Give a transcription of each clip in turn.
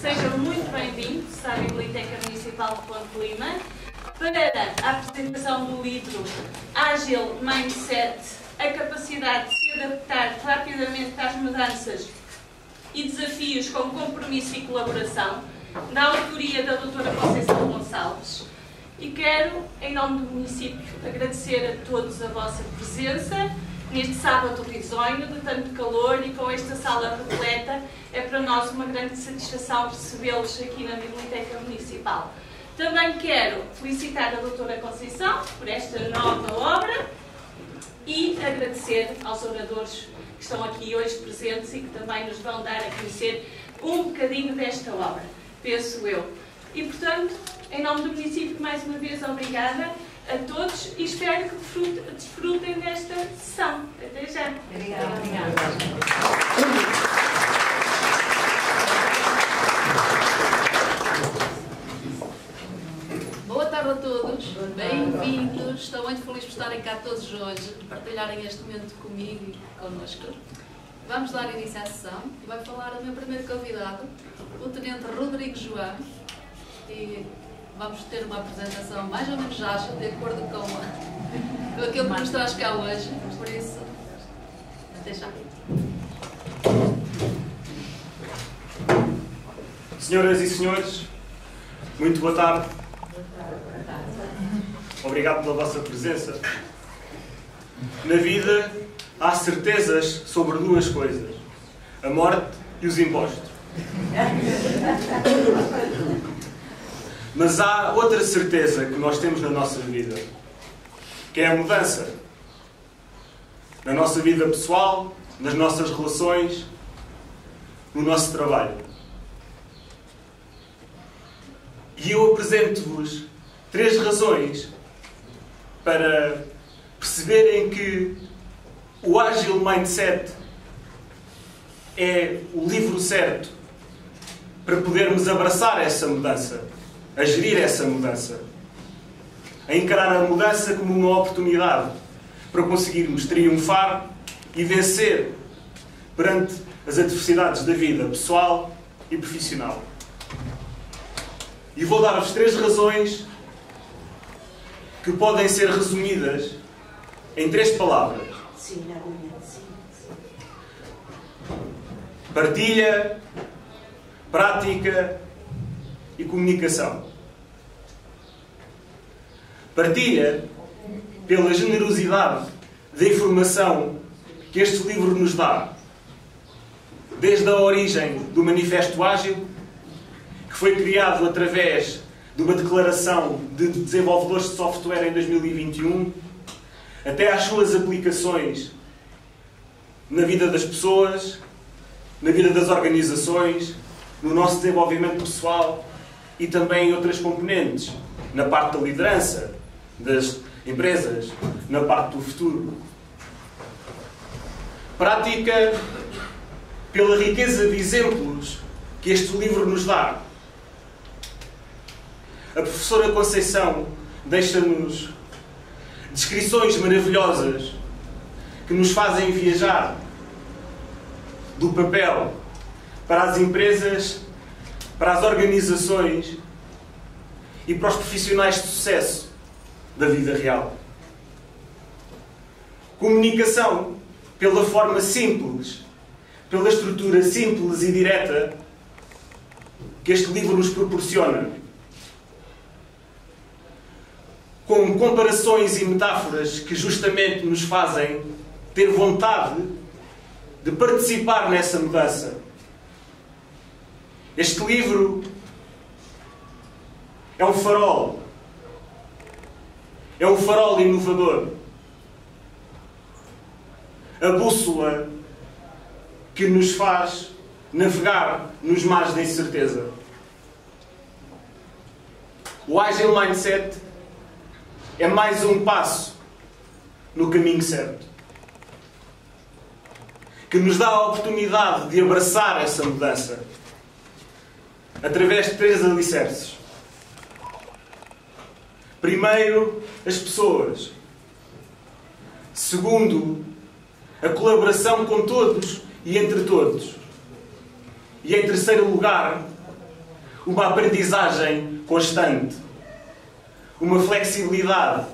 Sejam muito bem-vindos à Biblioteca Municipal de Ponte Lima para a apresentação do livro Ágil Mindset, a capacidade de se adaptar rapidamente às mudanças e desafios com compromisso e colaboração, da autoria da doutora Conceição Gonçalves. E quero, em nome do município, agradecer a todos a vossa presença neste sábado risonho, de tanto calor, e com esta sala repleta. É para nós uma grande satisfação recebê-los aqui na Biblioteca Municipal. Também quero felicitar a doutora Conceição por esta nova obra e agradecer aos oradores que estão aqui hoje presentes e que também nos vão dar a conhecer um bocadinho desta obra, penso eu. E, portanto, em nome do município, mais uma vez, obrigada a todos e espero que desfrutem desta sessão. Até já. Obrigada. Boa tarde a todos, bem-vindos. Estou muito feliz por estarem cá todos hoje, partilharem este momento comigo e connosco. Vamos dar início à sessão e vai falar o meu primeiro convidado, o Tenente Rodrigo João. E vamos ter uma apresentação mais ou menos ágil, de acordo com aquilo que nos traz cá hoje. Por isso, até já. Senhoras e senhores, muito boa tarde. Obrigado pela vossa presença. Na vida há certezas sobre duas coisas: a morte e os impostos. Mas há outra certeza que nós temos na nossa vida, que é a mudança. Na nossa vida pessoal, nas nossas relações, no nosso trabalho. E eu apresento-vos 3 razões para perceberem que o Ágil Mindset é o livro certo para podermos abraçar essa mudança, a gerir essa mudança, a encarar a mudança como uma oportunidade para conseguirmos triunfar e vencer perante as adversidades da vida pessoal e profissional. E vou dar-vos 3 razões que podem ser resumidas em 3 palavras: partilha, prática e comunicação. Partilha pela generosidade da informação que este livro nos dá, desde a origem do Manifesto Ágil, que foi criado através de uma declaração de desenvolvedores de software em 2021, até às suas aplicações na vida das pessoas, na vida das organizações, no nosso desenvolvimento pessoal e também em outras componentes, na parte da liderança das empresas, na parte do futuro. Prática pela riqueza de exemplos que este livro nos dá. A professora Conceição deixa-nos descrições maravilhosas que nos fazem viajar do papel para as empresas, para as organizações e para os profissionais de sucesso da vida real. Comunicação pela forma simples, pela estrutura simples e direta que este livro nos proporciona, com comparações e metáforas que justamente nos fazem ter vontade de participar nessa mudança. Este livro é um farol. É um farol inovador. A bússola que nos faz navegar nos mares da incerteza. O Agile Mindset é mais um passo no caminho certo, que nos dá a oportunidade de abraçar essa mudança através de 3 alicerces. Primeiro, as pessoas. Segundo, a colaboração com todos e entre todos. E em terceiro lugar, uma aprendizagem constante, uma flexibilidade,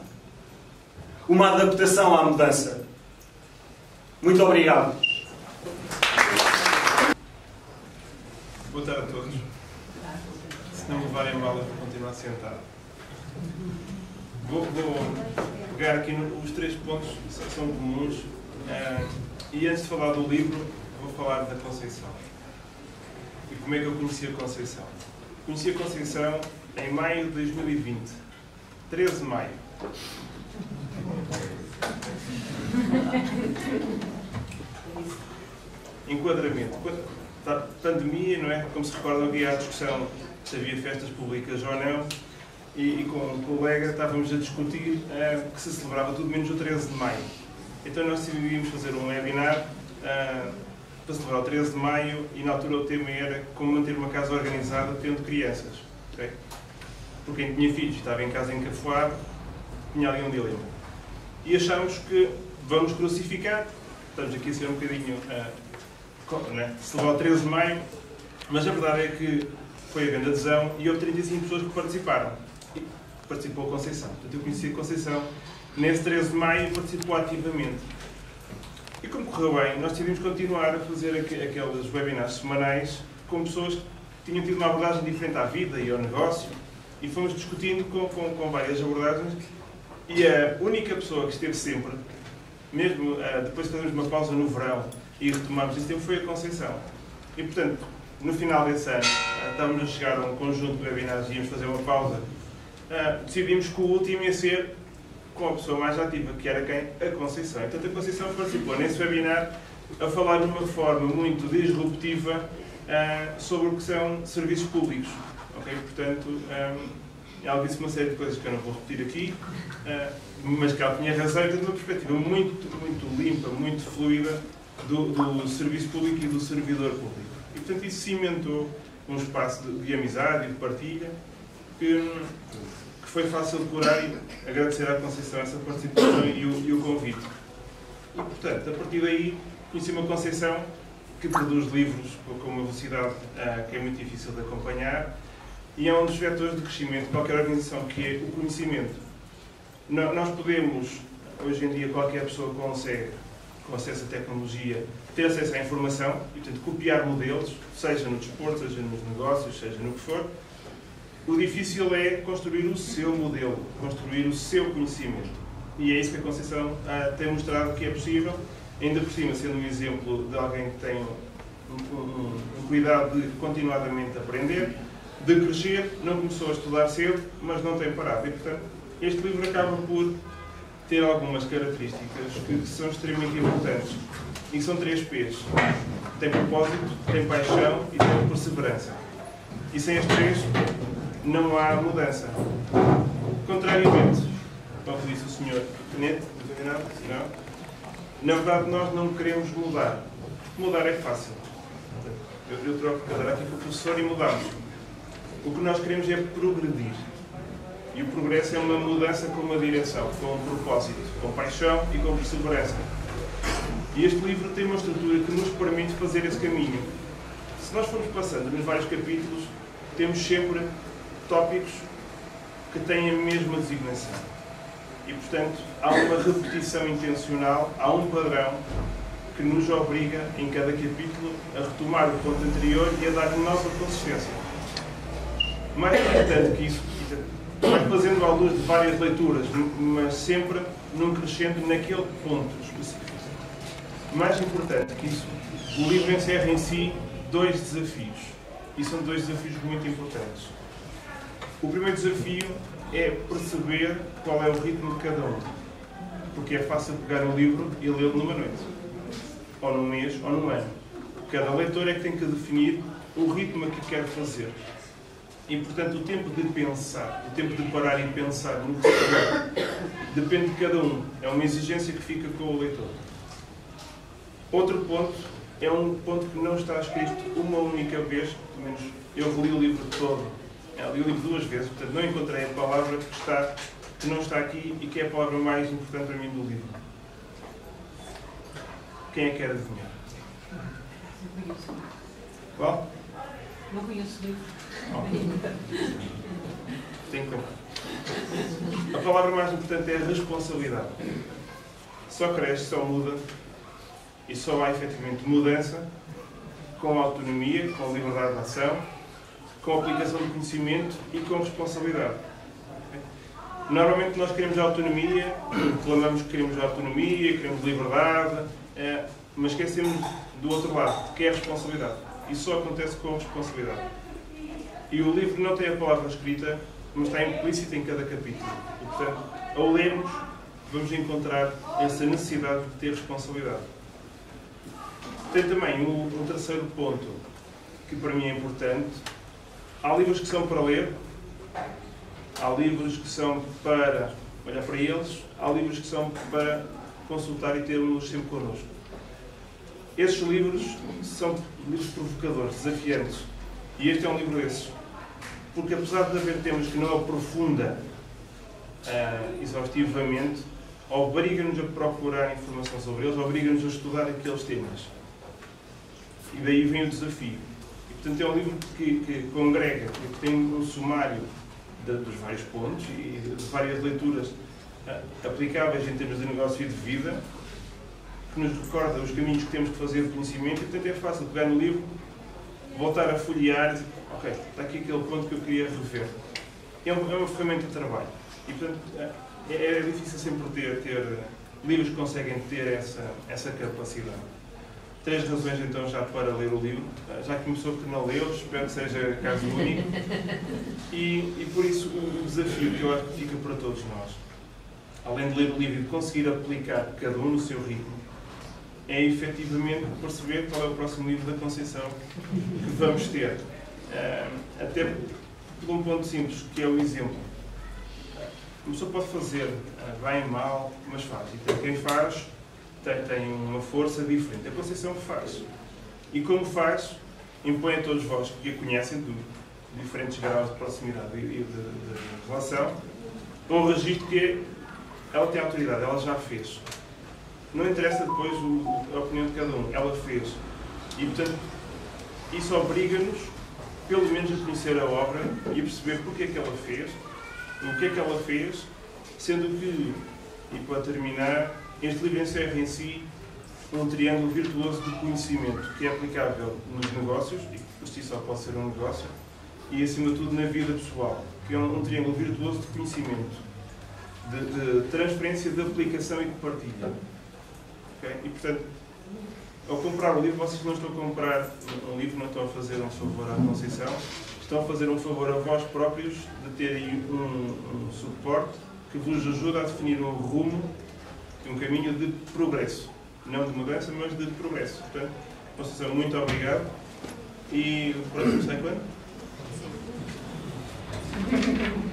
uma adaptação à mudança. Muito obrigado. Boa tarde a todos. Se não me levarem mal, eu vou continuar sentado. Vou pegar aqui os 3 pontos que são comuns. E antes de falar do livro, vou falar da Conceição. E como é que eu conheci a Conceição? Conheci a Conceição em maio de 2020. 13 de maio. Enquadramento. Pandemia, não é? Como se recordam, havia a discussão se havia festas públicas ou não. E com um colega estávamos a discutir que se celebrava tudo menos o 13 de maio. Então nós decidimos fazer um webinar para celebrar o 13 de maio e na altura o tema era como manter uma casa organizada tendo crianças. Okay? Porque quem tinha filhos e estava em casa encafuado, tinha ali um dilema. E achámos que vamos crucificar, estamos aqui a ser um bocadinho celebrar o 13 de maio, mas a verdade é que foi a grande adesão e houve 35 pessoas que participaram. E participou a Conceição. Portanto, eu conheci a Conceição nesse 13 de maio e participou ativamente. E como correu bem, nós decidimos continuar a fazer aqueles webinars semanais com pessoas que tinham tido uma abordagem diferente à vida e ao negócio e fomos discutindo com várias abordagens e a única pessoa que esteve sempre, mesmo depois de fazermos uma pausa no verão e retomámos esse tempo, foi a Conceição. E portanto, no final desse ano, estávamos a chegar a um conjunto de webinars e íamos fazer uma pausa, decidimos que o último ia ser com a pessoa mais ativa, que era quem? A Conceição. Portanto, a Conceição participou nesse webinar a falar de uma forma muito disruptiva sobre o que são serviços públicos. Okay? Portanto, ela disse uma série de coisas que eu não vou repetir aqui, mas que ela tinha razão e teve uma perspectiva muito limpa, muito fluida do serviço público e do servidor público. E, portanto, isso cimentou um espaço de amizade e de partilha que foi fácil decorar e agradecer à Conceição essa participação e o convite. E, portanto, a partir daí, conheci uma Conceição que produz livros com uma velocidade que é muito difícil de acompanhar e é um dos vetores de crescimento de qualquer organização, que é o conhecimento. Nós podemos, hoje em dia, qualquer pessoa consegue, com acesso à tecnologia, ter acesso à informação e, portanto, copiar modelos, seja no desporto, seja nos negócios, seja no que for. O difícil é construir o seu modelo, construir o seu conhecimento. E é isso que a Conceição tem mostrado que é possível, ainda por cima sendo um exemplo de alguém que tem um cuidado de continuadamente aprender, de crescer, não começou a estudar cedo, mas não tem parado. E, portanto, este livro acaba por ter algumas características que são extremamente importantes. E são 3 P's. Tem propósito, tem paixão e tem perseverança. E sem as 3, não há mudança. Contrariamente ao que disse o Sr. Tenente, não? Na verdade, nós não queremos mudar. Mudar é fácil. Eu troco de cadeira aqui com o professor e mudamos. O que nós queremos é progredir. E o progresso é uma mudança com uma direção, com um propósito, com paixão e com perseverança. E este livro tem uma estrutura que nos permite fazer esse caminho. Se nós formos passando nos vários capítulos, temos sempre tópicos que têm a mesma designação. E, portanto, há uma repetição intencional, há um padrão que nos obriga, em cada capítulo, a retomar o ponto anterior e a dar nova consistência. Mais importante que isso, vai fazendo à luz de várias leituras, mas sempre num crescendo naquele ponto específico. Mais importante que isso, o livro encerra em si 2 desafios. E são 2 desafios muito importantes. O primeiro desafio é perceber qual é o ritmo de cada um. Porque é fácil pegar um livro e lê-lo numa noite. Ou num mês, ou num ano. Cada leitor é que tem que definir o ritmo que quer fazer. E, portanto, o tempo de pensar, o tempo de parar e pensar no que depende de cada um. É uma exigência que fica com o leitor. Outro ponto é um ponto que não está escrito uma única vez, pelo menos eu reli o livro todo, li o livro 2 vezes, portanto não encontrei a palavra que não está aqui e que é a palavra mais importante para mim do livro. Quem é que quer adivinhar? Não conheço. Qual? Não conheço o livro. Tem que lembrar. A palavra mais importante é a responsabilidade. Só cresce, só muda e só há efetivamente mudança com autonomia, com liberdade de ação, com aplicação de conhecimento e com responsabilidade. Normalmente nós queremos autonomia, reclamamos que queremos autonomia, queremos liberdade, mas esquecemos do outro lado, que é a responsabilidade. Isso só acontece com a responsabilidade. E o livro não tem a palavra escrita, mas está implícita em cada capítulo. E, portanto, ao lermos, vamos encontrar essa necessidade de ter responsabilidade. Tem também um terceiro ponto que para mim é importante. Há livros que são para ler, há livros que são para olhar para eles, há livros que são para consultar e tê-los sempre connosco. Esses livros são livros provocadores, desafiantes. E este é um livro desses. Porque apesar de haver temas que não aprofunda exaustivamente, obriga-nos a procurar informação sobre eles, obriga-nos a estudar aqueles temas. E daí vem o desafio. E, portanto, é um livro que congrega, que tem um sumário dos vários pontos e de várias leituras aplicáveis em termos de negócio e de vida, que nos recorda os caminhos que temos que fazer de conhecimento, e, portanto, é fácil pegar no livro, voltar a folhear e dizer, ok, está aqui aquele ponto que eu queria rever. É uma ferramenta de trabalho. E, portanto, é difícil sempre ter livros que conseguem ter essa capacidade. 3 razões, então, já para ler o livro. Já começou por não lê-lo, espero que seja caso único. E por isso, o desafio que eu acho que fica para todos nós, além de ler o livro e de conseguir aplicar cada um no seu ritmo, é efetivamente perceber qual é o próximo livro da Conceição que vamos ter. Até por um ponto simples, que é o exemplo. Uma pessoa pode fazer bem, mal, mas faz. E quem faz tem uma força diferente. A Conceição faz. E como faz, impõe a todos vós que a conhecem, de diferentes graus de proximidade e de relação, um registro que ela tem autoridade, ela já fez. Não interessa depois a opinião de cada um, ela fez. E, portanto, isso obriga-nos, pelo menos, a conhecer a obra e a perceber porque é que ela fez, o que é que ela fez, sendo que, e para terminar, este livro encerra em si um triângulo virtuoso de conhecimento que é aplicável nos negócios, e por si só pode ser um negócio, e acima de tudo na vida pessoal, que é um triângulo virtuoso de conhecimento, de transferência, de aplicação e de partilha. Okay? E portanto, ao comprar o livro, vocês não estão a comprar um livro, não estão a fazer um favor à Conceição, estão a fazer um favor a vós próprios de terem um suporte que vos ajuda a definir um rumo, um caminho de progresso. Não de mudança, mas de progresso. Portanto, Conceição, muito obrigado. E o próximo sai quando?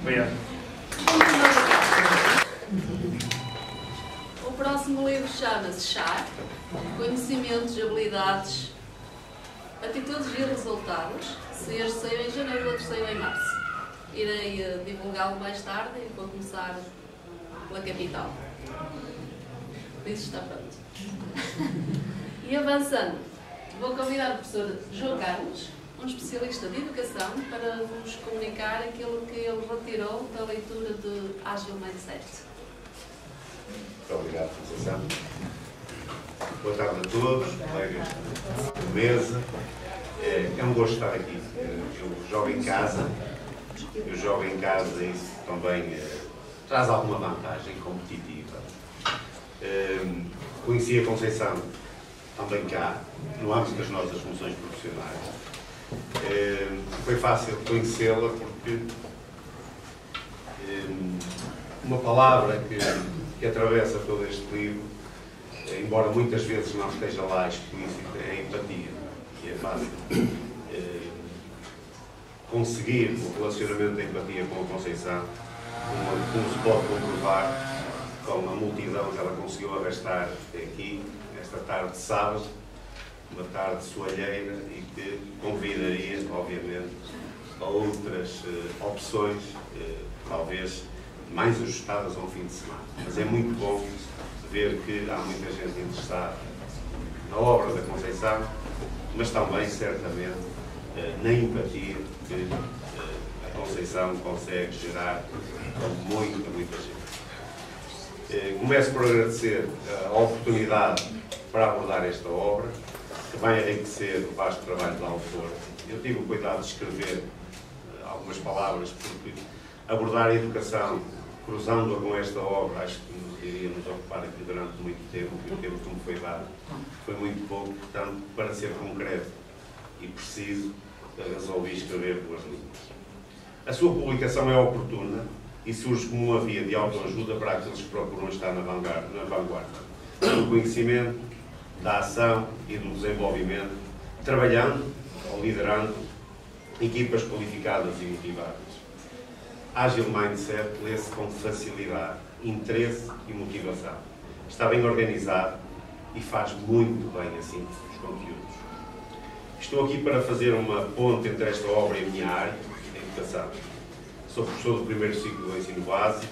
Obrigado. O próximo livro chama-se Chá, Conhecimentos, Habilidades, Atitudes e Resultados. Este saiu em janeiro, o outro saiu em março. Irei divulgá-lo mais tarde e vou começar pela capital. Por isso está pronto. E avançando, vou convidar o professor João Carlos, um especialista de educação, para vos comunicar aquilo que ele retirou da leitura de Ágil Mindset. Muito obrigado, Conceição. Boa tarde a todos, colegas de mesa. É um gosto estar aqui. Eu jogo em casa. Isso também traz alguma vantagem competitiva. Conheci a Conceição também cá, no âmbito das nossas funções profissionais. Foi fácil conhecê-la porque uma palavra que atravessa todo este livro, embora muitas vezes não esteja lá explícita, é a empatia. E é fácil conseguir o relacionamento de empatia com a Conceição, como se pode comprovar com a multidão que ela conseguiu arrastar até aqui, nesta tarde de sábado, uma tarde soalheira e que convidaria, obviamente, a outras opções, talvez mais ajustadas ao fim de semana. Mas é muito bom ver que há muita gente interessada na obra da Conceição, mas também, certamente, na empatia que a Conceição consegue gerar com muita gente. Começo por agradecer a oportunidade para abordar esta obra, que vai enriquecer o vasto trabalho da autora. Eu tive o cuidado de escrever algumas palavras, porque abordar a educação, cruzando-a com esta obra, acho que iria nos ocupar aqui durante muito tempo, e o tempo que me foi dado foi muito pouco, portanto, para ser concreto e preciso, resolvi escrever 2 linhas. A sua publicação é oportuna e surge como uma via de autoajuda para aqueles que procuram estar na vanguarda do conhecimento, da ação e do desenvolvimento, trabalhando ou liderando equipas qualificadas e motivadas. Agile Mindset lê-se com facilidade, interesse e motivação. Está bem organizado e faz muito bem assim os conteúdos. Estou aqui para fazer uma ponte entre esta obra e a minha área, a educação. Sou professor do primeiro ciclo do ensino básico,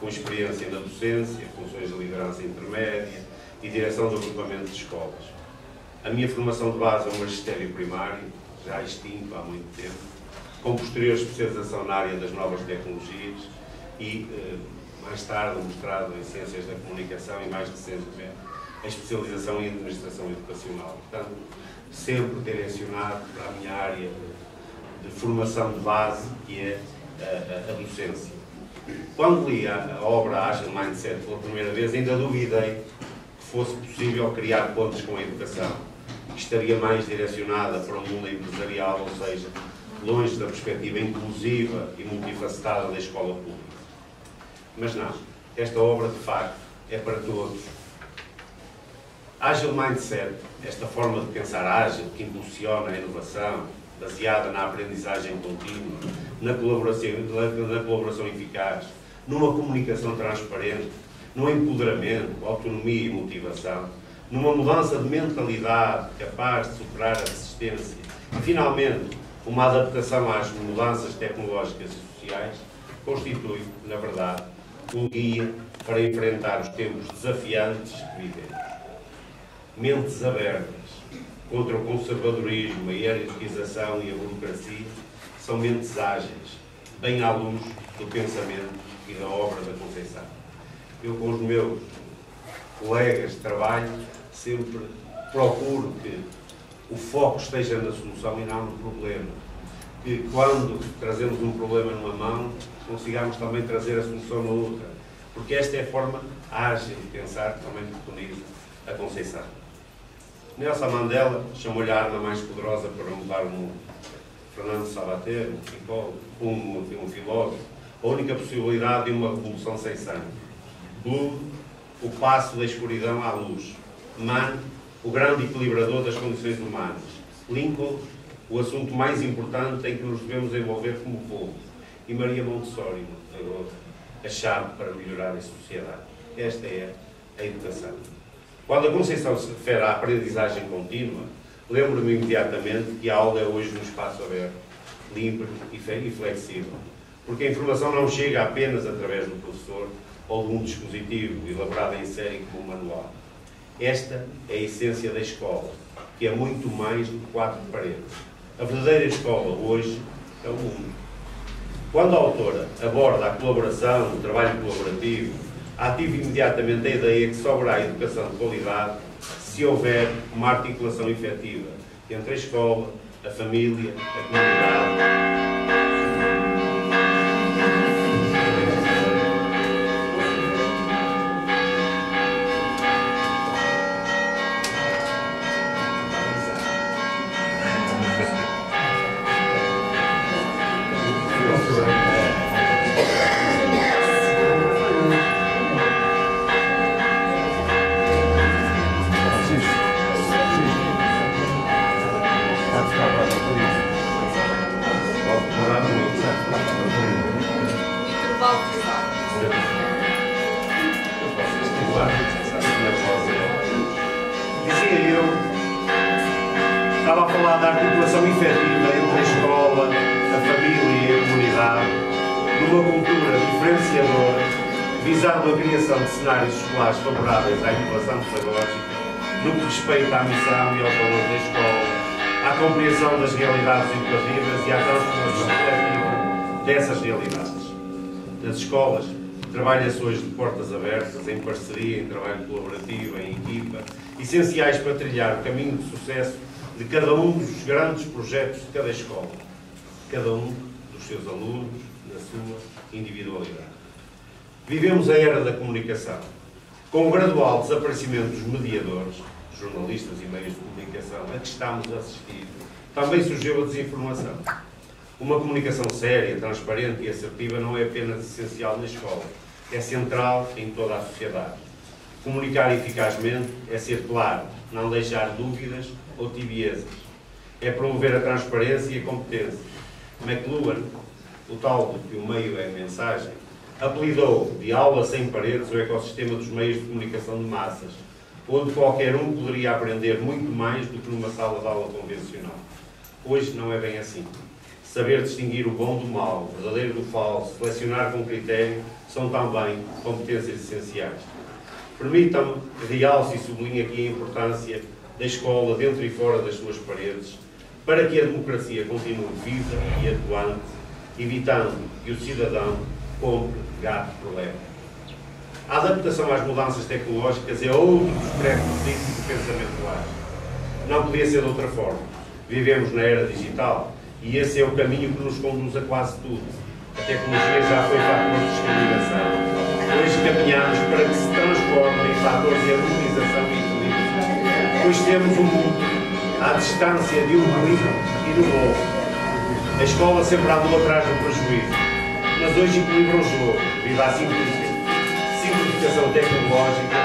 com experiência na docência, funções de liderança intermédia e direção do agrupamento de escolas. A minha formação de base é um magistério primário, já extinto há muito tempo, com posterior especialização na área das novas tecnologias e, mais tarde, um mestrado em Ciências da Comunicação e, mais recentemente, a especialização em Administração Educacional. Portanto, sempre direcionado para a minha área de formação de base, que é a docência. Quando li a obra Agile Mindset pela primeira vez, ainda duvidei que fosse possível criar pontes com a educação, que estaria mais direcionada para o mundo empresarial, ou seja, longe da perspectiva inclusiva e multifacetada da escola pública. Mas não, esta obra de facto é para todos. Agile Mindset, esta forma de pensar ágil que impulsiona a inovação, baseada na aprendizagem contínua, na colaboração eficaz, numa comunicação transparente, no empoderamento, autonomia e motivação, numa mudança de mentalidade capaz de superar a resistência e, finalmente, uma adaptação às mudanças tecnológicas e sociais, constitui, na verdade, um guia para enfrentar os tempos desafiantes que vivemos. Mentes abertas contra o conservadorismo, a hierarquização e a burocracia são mentes ágeis, bem à luz do pensamento e da obra da Conceição. Eu, com os meus colegas de trabalho, sempre procuro que o foco esteja na solução e não no problema. Que quando trazemos um problema numa mão, consigamos também trazer a solução na outra. Porque esta é a forma ágil de pensar que também preconiza a Conceição. Nelson Mandela chamou-lhe a arma mais poderosa para mudar o mundo. Fernando Sabater, um filósofo, a única possibilidade de uma revolução sem sangue. Bloom, o passo da escuridão à luz. Mann, o grande equilibrador das condições humanas. Lincoln, o assunto mais importante em que nos devemos envolver como povo. E Maria Montessori, a chave para melhorar a sociedade. Esta é a educação. Quando a Conceição se refere à aprendizagem contínua, lembro-me imediatamente que a aula é hoje um espaço aberto, livre e flexível. Porque a informação não chega apenas através do professor ou de um dispositivo elaborado em série como um manual. Esta é a essência da escola, que é muito mais do que 4 paredes. A verdadeira escola hoje é o mundo. Quando a autora aborda a colaboração, o trabalho colaborativo, ativa imediatamente a ideia que só haverá educação de qualidade se houver uma articulação efetiva entre a escola, a família, a comunidade. Estava a falar da articulação efetiva entre a escola, a família e a comunidade, numa cultura diferenciadora, visando a criação de cenários escolares favoráveis à inovação pedagógica, no que respeita à missão e aos valores da escola, à compreensão das realidades educativas e à transformação coletiva dessas realidades. Nas escolas, trabalha-se hoje de portas abertas, em parceria, em trabalho colaborativo, em equipa, essenciais para trilhar o caminho de sucesso de cada um dos grandes projetos de cada escola, cada um dos seus alunos, na sua individualidade. Vivemos a era da comunicação. Com o gradual desaparecimento dos mediadores, jornalistas e meios de comunicação, a que estamos a assistir, também surgiu a desinformação. Uma comunicação séria, transparente e assertiva não é apenas essencial na escola, é central em toda a sociedade. Comunicar eficazmente é ser claro, não deixar dúvidas ou tibiezas. É promover a transparência e a competência. McLuhan, o tal de que o meio é a mensagem, apelidou de aula sem paredes o ecossistema dos meios de comunicação de massas, onde qualquer um poderia aprender muito mais do que numa sala de aula convencional. Hoje não é bem assim. Saber distinguir o bom do mau, o verdadeiro do falso, selecionar com critério, são também competências essenciais. Permitam-me que realce e sublinhe aqui a importância da escola dentro e fora das suas paredes, para que a democracia continue viva e atuante, evitando que o cidadão compre gato por lebre. A adaptação às mudanças tecnológicas é outro dos pré-requisitos do pensamento ágil. Não podia ser de outra forma. Vivemos na era digital e esse é o caminho que nos conduz a quase tudo. A tecnologia já foi fator de discriminação. Hoje caminhamos para que se transforme em fator de harmonização e equilíbrio. Hoje temos um mundo à distância de um clique e do bolso. A escola sempre andou atrás do prejuízo, mas hoje equilibra o jogo devido à simplificação tecnológica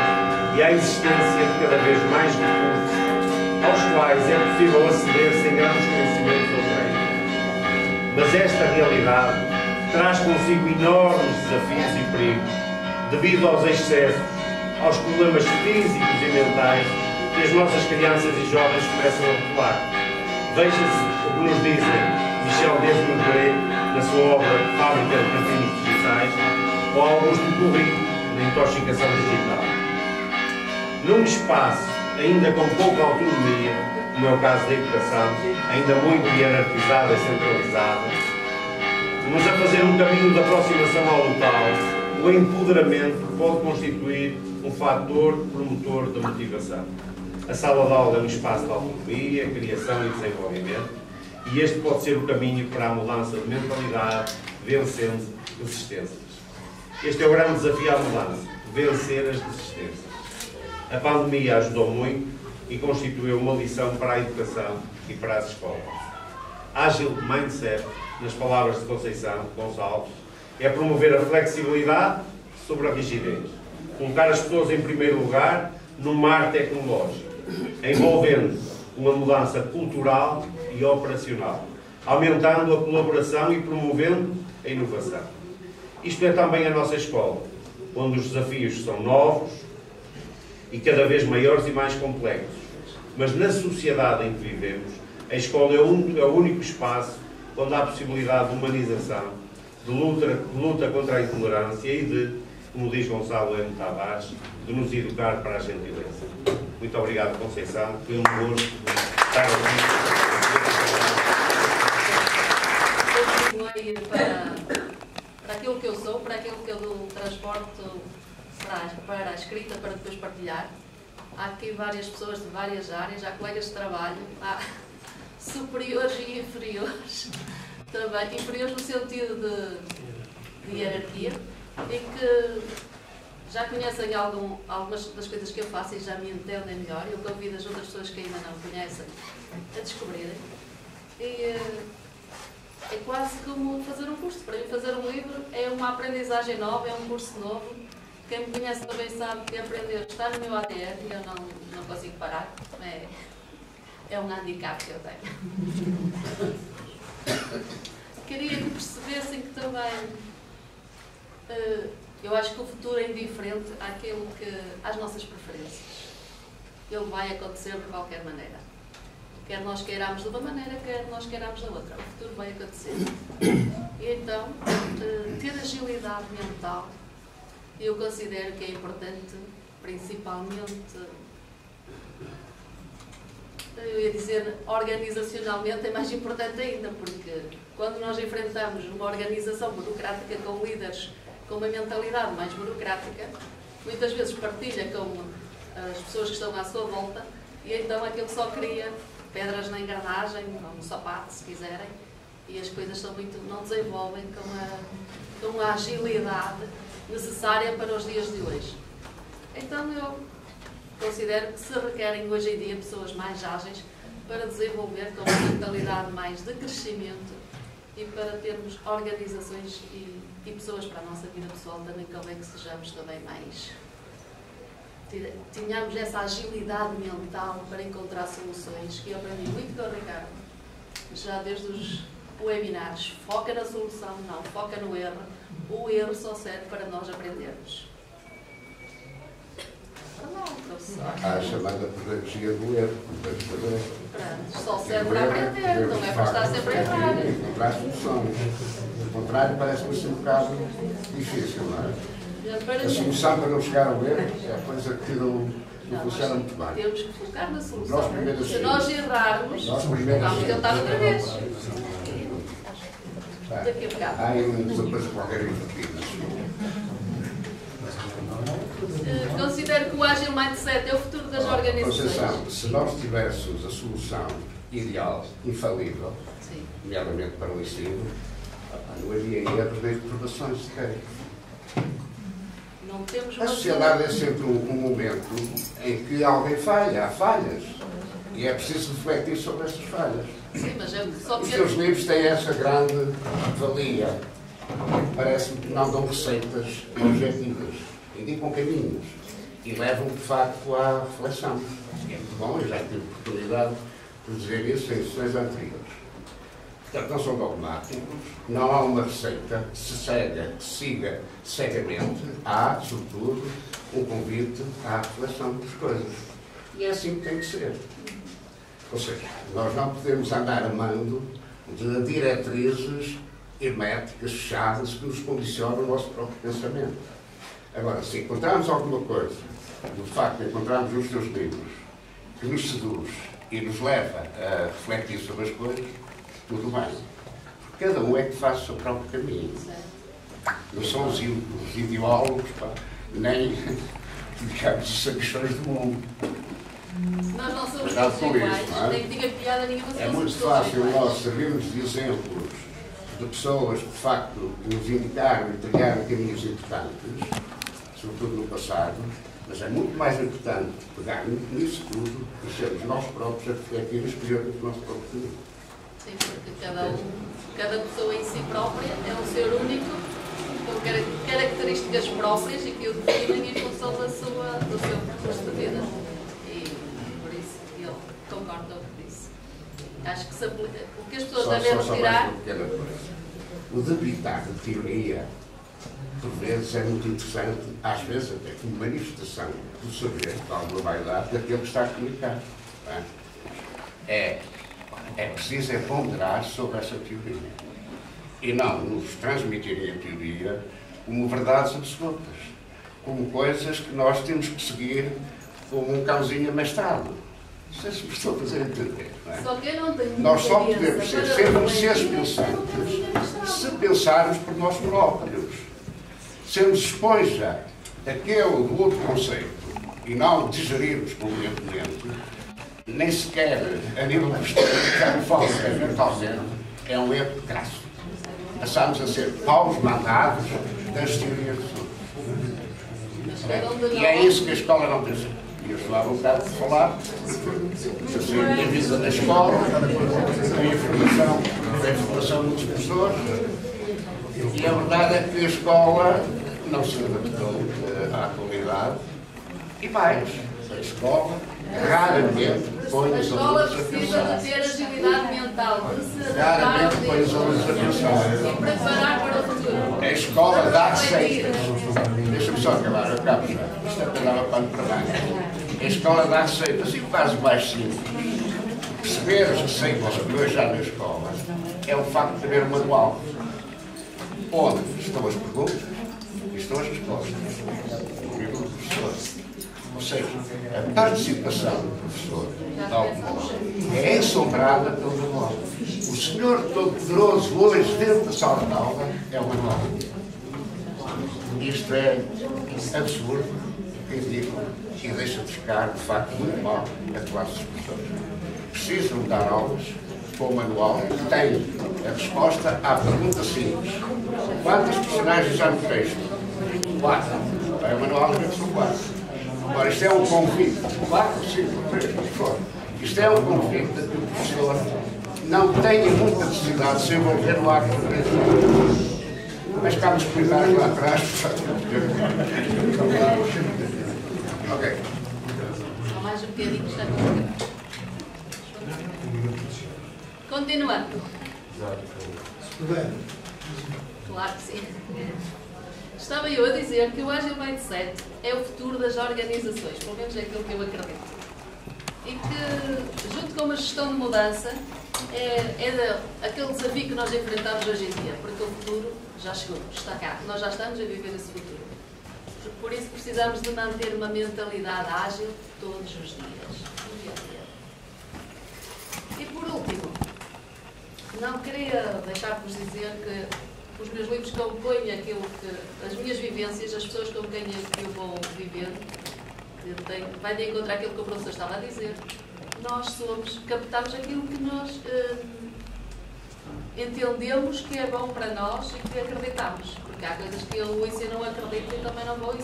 e à existência de cada vez mais recursos aos quais é possível aceder sem grandes conhecimentos ou treinos. Mas esta realidade traz consigo enormes desafios e perigos devido aos excessos, aos problemas físicos e mentais que as nossas crianças e jovens começam a revelar. Veja-se o que nos dizem Michel Desmarais na sua obra Fábrica de Caminhos Digitais ou Augusto Cury na Intoxicação Digital. Num espaço ainda com pouca autonomia, como é o caso da educação, ainda muito hierarquizada e centralizada, mas a fazer um caminho de aproximação ao local, o empoderamento pode constituir um fator promotor da motivação. A sala de aula é um espaço de autonomia, criação e desenvolvimento, e este pode ser o caminho para a mudança de mentalidade, vencendo resistências. Este é o grande desafio à mudança, vencer as resistências. A pandemia ajudou muito e constituiu uma lição para a educação e para as escolas. Ágil Mindset, nas palavras de Conceição Gonçalves, é promover a flexibilidade sobre a rigidez, colocar as pessoas em primeiro lugar no mar tecnológico, envolvendo uma mudança cultural e operacional, aumentando a colaboração e promovendo a inovação. Isto é também a nossa escola, onde os desafios são novos e cada vez maiores e mais complexos. Mas na sociedade em que vivemos, a escola é o único espaço onde há possibilidade de humanização, de luta contra a intolerância e de, como diz Gonçalo M. Tavares, de nos educar para a gentileza. Muito obrigado, Conceição. Foi um gosto estar aqui. Para aquilo que eu sou, para aquilo que eu transporto para a escrita, para depois partilhar. Há aqui várias pessoas de várias áreas, há colegas de trabalho, há superiores e inferiores, também inferiores no sentido de hierarquia, em que já conhecem algumas das coisas que eu faço e já me entendem melhor. Eu convido as outras pessoas que ainda não conhecem a descobrirem. E é quase como fazer um curso. Para mim, fazer um livro é uma aprendizagem nova, é um curso novo. Quem me conhece também sabe que aprender está no meu ADN e eu não consigo parar. É um handicap que eu tenho. Queria que percebessem que também eu acho que o futuro é indiferente às nossas preferências. Ele vai acontecer de qualquer maneira. Quer nós queiramos de uma maneira, quer nós queiramos da outra. O futuro vai acontecer. E então, ter agilidade mental, eu considero que é importante, principalmente eu ia dizer, organizacionalmente é mais importante ainda, porque quando nós enfrentamos uma organização burocrática com líderes com uma mentalidade mais burocrática, muitas vezes partilha com as pessoas que estão à sua volta, e então aquilo só cria pedras na engrenagem, ou no sapato, se quiserem, e as coisas não desenvolvem com a agilidade necessária para os dias de hoje. Então eu considero que se requerem hoje em dia pessoas mais ágeis para desenvolver com uma mentalidade mais de crescimento e para termos organizações e pessoas para a nossa vida pessoal também, convém que sejamos também mais... Tenhamos essa agilidade mental para encontrar soluções, que eu aprendi muito com o Ricardo, já desde os webinars. Foca na solução, não foca no erro. O erro só serve para nós aprendermos. Há a chamada pedagogia do erro. Pronto, só serve para aprender, não é para estar sempre a errar. Encontrar soluções. O contrário parece-me ser um bocado difícil, não é? A solução para não chegar ao erro é a coisa que não funciona muito bem. Temos que focar na solução. Se nós errarmos, vamos tentar outra vez. Daqui a bocado. Há aí uma coisa qualquer invertida. Considero que o Agile Mindset é o futuro das organizações. Conceição, se nós tivéssemos a solução ideal, infalível, nomeadamente para o ensino, não havia erros nem reprovações sequer. Não temos A sociedade é sempre um momento em que alguém falha, há falhas. E é preciso refletir sobre essas falhas. Sim, mas é só Os seus livros têm essa grande valia. Parece-me que não dão receitas objetivas, indicam caminhos e levam, de facto, à reflexão. É muito bom, eu já tive oportunidade de dizer isso em sessões anteriores. Portanto, não são dogmáticos, não há uma receita que se siga cegamente. Há, sobretudo, um convite à reflexão das coisas. E é assim que tem que ser. Ou seja, nós não podemos andar amando de diretrizes herméticas, fechadas, que nos condicionam o nosso próprio pensamento. Agora, se encontrarmos alguma coisa, de facto, encontrarmos nos seus livros, que nos seduz e nos leva a refletir sobre as coisas, tudo bem. Porque cada um é que faz o seu próprio caminho. Não são os ideólogos, nem, digamos, os sabichões do mundo. Nós não somos todos iguais, nem que diga piada nenhuma. É muito fácil nós servirmos de exemplos de pessoas que, de facto, nos indicaram e trilharam caminhos importantes, sobretudo no passado, mas é muito mais importante pegar nisso tudo e sermos nós próprios a refletir e escolher o nosso próprio caminho. Sim, porque cada pessoa em si própria é um ser único, com características próprias e que o definem em função do seu percurso de vida. Concordo com isso. Acho que o que as pessoas devem retirar... O debitar de teoria, por vezes, é muito interessante, às vezes até como manifestação do saber, de alguma vaidade, daquele que está a comunicar. É preciso ponderar sobre essa teoria. E não nos transmitirem a teoria como verdades absolutas, como coisas que nós temos que seguir como um cãozinho amestrado. Se me estou a fazer entender, não é? Só que eu não tenho nós só podemos ser seres pensantes se pensarmos por nós próprios. Sermos esponja daquele ou do outro conceito e não digerirmos convenientemente, nem sequer a nível de já me falo mentalmente, é um erro crasso. Passamos a ser paus mandados das teorias do sul. E é isso que a escola não pensa. E eu estava um bocado de falar, a vida da escola, a informação dos professores, e a verdade é que a escola não se adaptou à qualidade, e mais, a escola raramente põe os alunos a pensar. A escola precisa de ter agilidade mental, de se Raramente põe os alunos a pensar. E preparar para o futuro. A escola dá receitas. Deixa-me só acabar, eu acabo já. Isto é para dar pano para baixo. A escola dá receitas e o caso mais simples. Perceber as receitas que hoje há na escola é o facto de ter um manual onde estão as perguntas e estão as respostas. O livro do professor. Ou seja, a participação do professor, de algum modo, é assombrada pelo manual. O Senhor Todo-Poderoso hoje dentro da sala de aula é o manual. Isto é absurdo, ridículo e deixa de ficar, de facto, muito mal a classe dos professores. Precisam dar aulas com o manual que tem a resposta à pergunta simples. Quantos personagens há no texto? 4. É o manual que são 4. Agora, isto é um convite. 4, 5, 3, mas fora. Isto é um convite de que o professor não tenha muita necessidade de se envolver no acto de aprendizagem. Mas cabe explicar lá atrás. Ok. Só mais um bocadinho que está complicado. Continuando. Claro que sim. Estava eu a dizer que o Agile Mindset é o futuro das organizações, pelo menos é aquilo que eu acredito. E que, junto com uma gestão de mudança, é aquele desafio que nós enfrentamos hoje em dia, porque o futuro já chegou, está cá. Nós já estamos a viver esse futuro. Por isso precisamos de manter uma mentalidade ágil todos os dias, no dia a dia. E por último, não queria deixar-vos dizer que os meus livros compõem aquilo que, as minhas vivências, as pessoas com quem eu vou vivendo, vai de encontrar aquilo que o professor estava a dizer. Nós captamos aquilo que nós entendemos que é bom para nós e que acreditamos. Porque há coisas que eu ouço e não acredito e também não vou e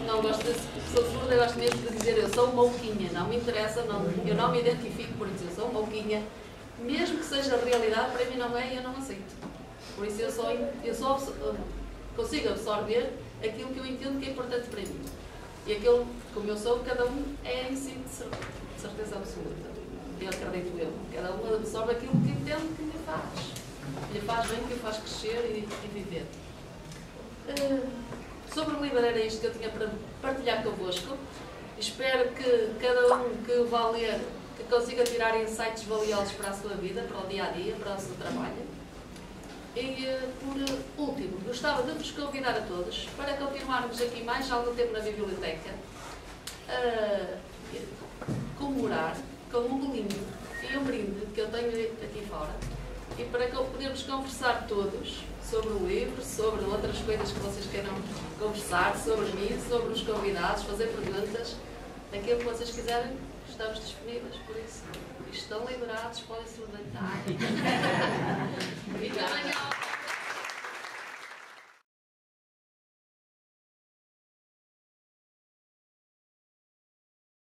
não gosto desse, sou surda, eu gosto mesmo de dizer eu sou mouquinha, não me interessa, eu não me identifico por dizer eu sou mouquinha, mesmo que seja realidade, para mim não é e eu não aceito. Por isso eu só consigo absorver aquilo que eu entendo que é importante para mim. E aquilo, como eu sou, cada um é em si de certeza absoluta. Eu acredito eu. Cada um absorve aquilo que entende que lhe faz bem, que lhe faz crescer e viver. Sobre o líder era isto que eu tinha para partilhar convosco. Espero que cada um que vá ler, que consiga tirar insights valiosos para a sua vida, para o dia-a-dia, para o seu trabalho. E, por último, gostava de vos convidar a todos para continuarmos aqui mais algum tempo na biblioteca a comemorar com um bolinho e um brinde que eu tenho aqui fora e para podermos conversar todos sobre o livro, sobre outras coisas que vocês queiram conversar, sobre mim, sobre os convidados, fazer perguntas, aquilo que vocês quiserem, estamos disponíveis, por isso. Estão liberados, podem se levantar.